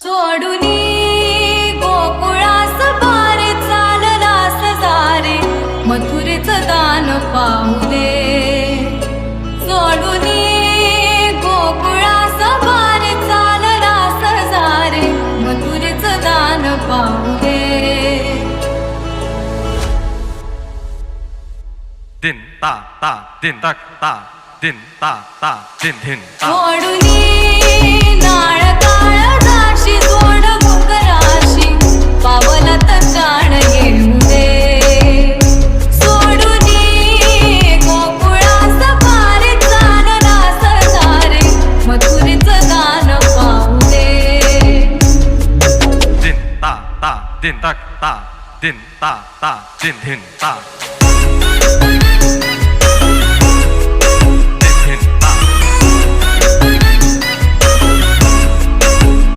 सोडूनी गोकुळास बारे चाललास जारे मथुरेचं दान पाहू दे. सोडूनी गोकुळास बारे चाललास जारे मथुरेचं दान पाहू दे. दिन ता ता दिन तक ता दिन ता ता दिन दिन ता. सोडूनी नाळ काळ दाशी जोड घुंगराशी पावलात प्राण येऊ दे. सोडूनी गोकुळास बारे चाललास जारे मथुरेचं दान पाहू दे. दिन ता ता दिन तक ता दिन ता ता दिन दिन ता.